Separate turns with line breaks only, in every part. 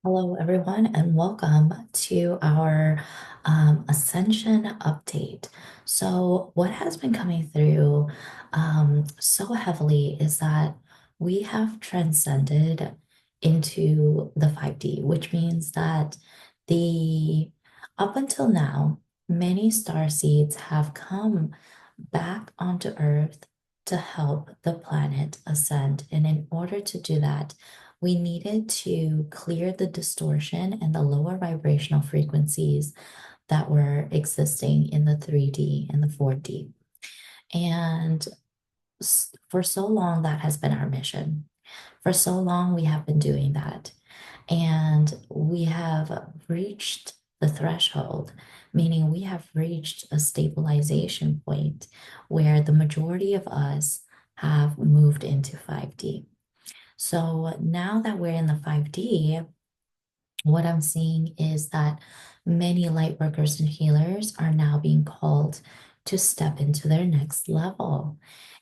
Hello, everyone, and welcome to our Ascension update. So, what has been coming through so heavily is that we have transcended into the 5D, which means that the up until now, many star seeds have come back onto Earth to help the planet ascend. And in order to do that, we needed to clear the distortion and the lower vibrational frequencies that were existing in the 3D and the 4D. And for so long, that has been our mission. For so long, we have been doing that. And we have reached the threshold, meaning we have reached a stabilization point where the majority of us have moved into 5D. So now that we're in the 5D, what I'm seeing is that many light workers and healers are now being called to step into their next level.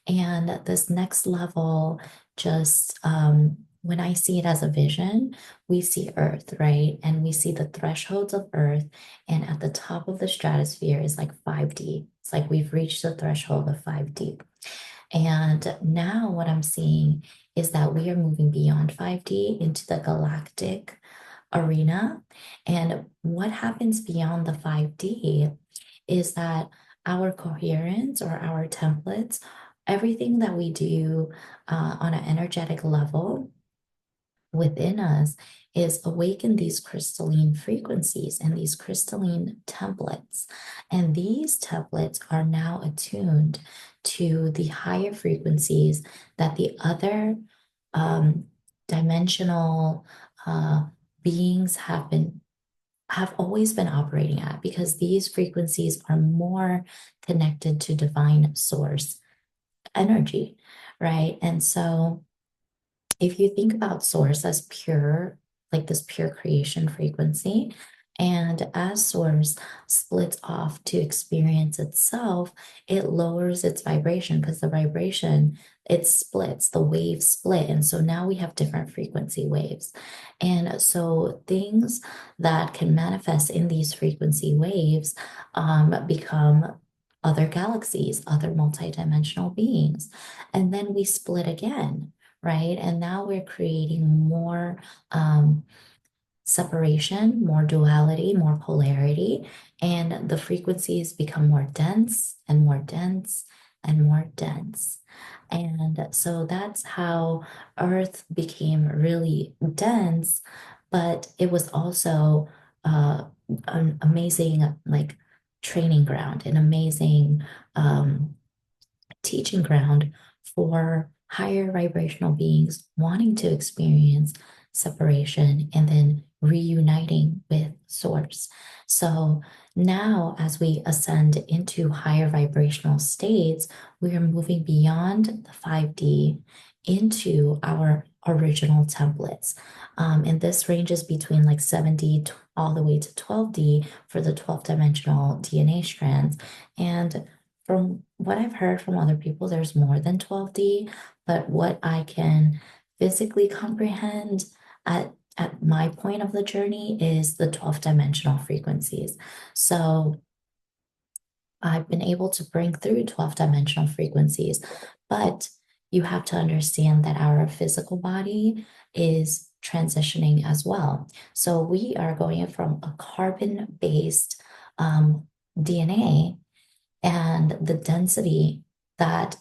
And this next level, just when I see it as a vision, we see Earth, right? And we see the thresholds of Earth. And at the top of the stratosphere is like 5D. It's like we've reached the threshold of 5D. And now what I'm seeing is that we are moving beyond 5D into the galactic arena. And what happens beyond the 5D is that our coherence or our templates, everything that we do on an energetic level within us is awaken these crystalline frequencies and these crystalline templates. And these templates are now attuned to the higher frequencies that the other um, dimensional beings have always been operating at, because these frequencies are more connected to divine source energy, right? And so if you think about source as pure, like this pure creation frequency, and as source splits off to experience itself, it lowers its vibration because the vibration, it splits, the waves split. And so now we have different frequency waves. And so things that can manifest in these frequency waves become other galaxies, other multidimensional beings. And then we split again, right? And now we're creating more separation, more duality, more polarity, and the frequencies become more dense and more dense and more dense. And so that's how Earth became really dense, but it was also an amazing, like, training ground, an amazing teaching ground for higher vibrational beings wanting to experience separation and then reuniting with source. So now, as we ascend into higher vibrational states, we are moving beyond the 5D into our original templates. And this ranges between like 7D all the way to 12D for the 12 dimensional DNA strands. And from what I've heard from other people, there's more than 12D, but what I can physically comprehend at my point of the journey is the 12 dimensional frequencies. So I've been able to bring through 12 dimensional frequencies, but you have to understand that our physical body is transitioning as well. So we are going from a carbon-based DNA, and the density that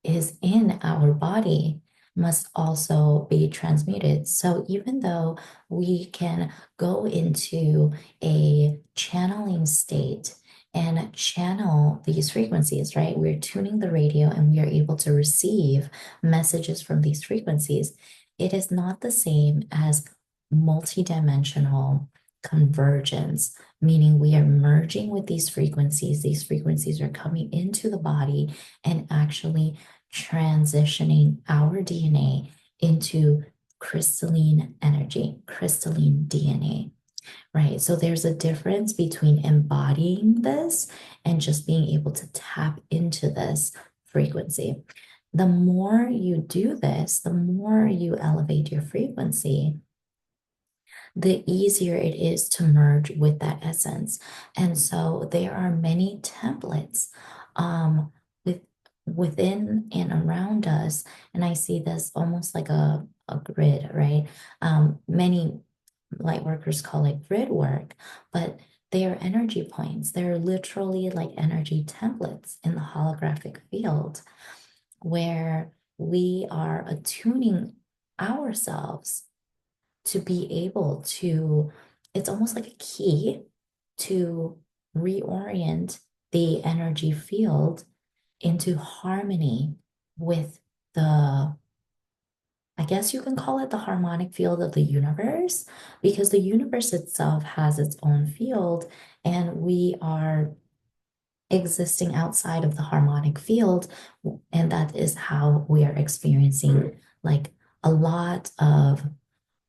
is in our body must also be transmuted. So even though we can go into a channeling state and channel these frequencies, right? We're tuning the radio and we are able to receive messages from these frequencies. It is not the same as multidimensional convergence, meaning we are merging with these frequencies. These frequencies are coming into the body and actually transitioning our DNA into crystalline energy, crystalline DNA, right? So there's a difference between embodying this and just being able to tap into this frequency. The more you do this, the more you elevate your frequency, the easier it is to merge with that essence. And so there are many templates um, with within and around us. And I see this almost like a grid, right? Many light workers call it grid work, but they are energy points. They're literally like energy templates in the holographic field where we are attuning ourselves to be able to, it's almost like a key to reorient the energy field into harmony with the, I guess you can call it the harmonic field of the universe, because the universe itself has its own field, and we are existing outside of the harmonic field. And that is how we are experiencing like a lot of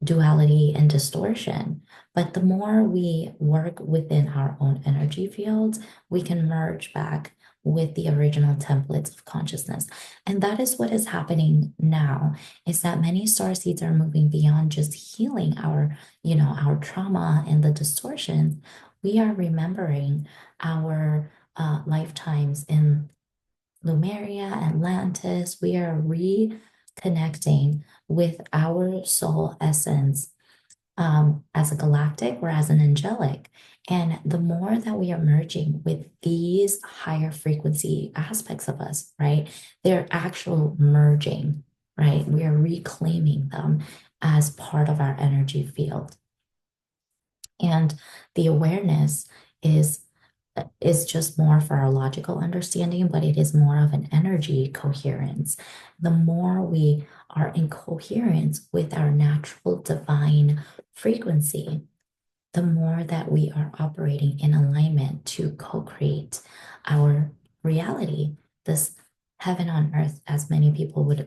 duality and distortion. But the more we work within our own energy fields, we can merge back with the original templates of consciousness. And that is what is happening now, is that many star seeds are moving beyond just healing our, our trauma and the distortions. We are remembering our lifetimes in Lumeria, Atlantis. We are reconnecting with our soul essence as a galactic or as an angelic. And the more that we are merging with these higher frequency aspects of us, right? They're actual merging, right? We are reclaiming them as part of our energy field. And the awareness is is just more for our logical understanding, but it is more of an energy coherence. The more we are in coherence with our natural divine frequency, the more that we are operating in alignment to co-create our reality, this heaven on earth, as many people would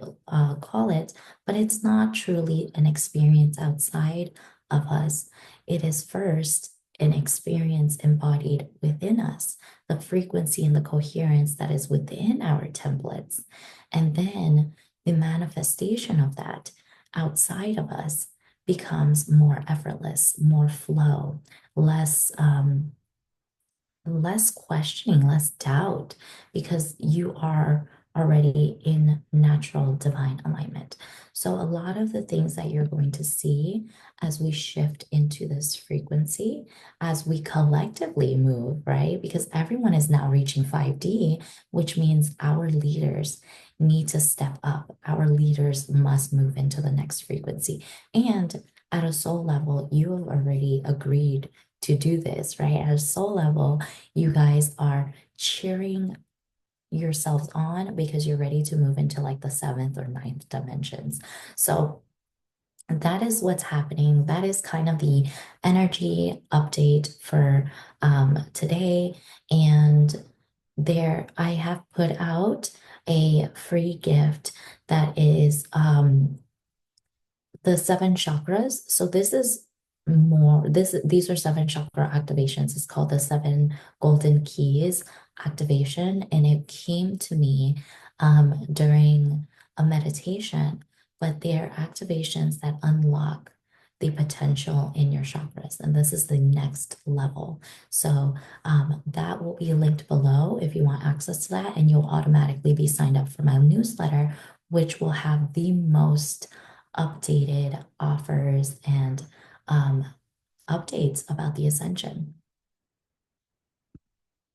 call it, but it's not truly an experience outside of us. It is first an experience embodied within us, the frequency and the coherence that is within our templates, and then the manifestation of that outside of us becomes more effortless, more flow, less less questioning, less doubt, because you are already in natural divine alignment. So a lot of the things that you're going to see as we shift into this frequency, as we collectively move, right? Because everyone is now reaching 5D, which means our leaders need to step up. Our leaders must move into the next frequency. And at a soul level, you have already agreed to do this, right? At a soul level, you guys are cheering yourselves on because you're ready to move into like the seventh or ninth dimensions. So that is what's happening. That is kind of the energy update for today. And there, I have put out a free gift that is the seven chakras. So this is more these are seven chakra activations. It's called the seven golden keys activation, and it came to me during a meditation. But they're activations that unlock the potential in your chakras, and this is the next level. So that will be linked below if you want access to that, and you'll automatically be signed up for my newsletter, which will have the most updated offers and um, updates about the Ascension.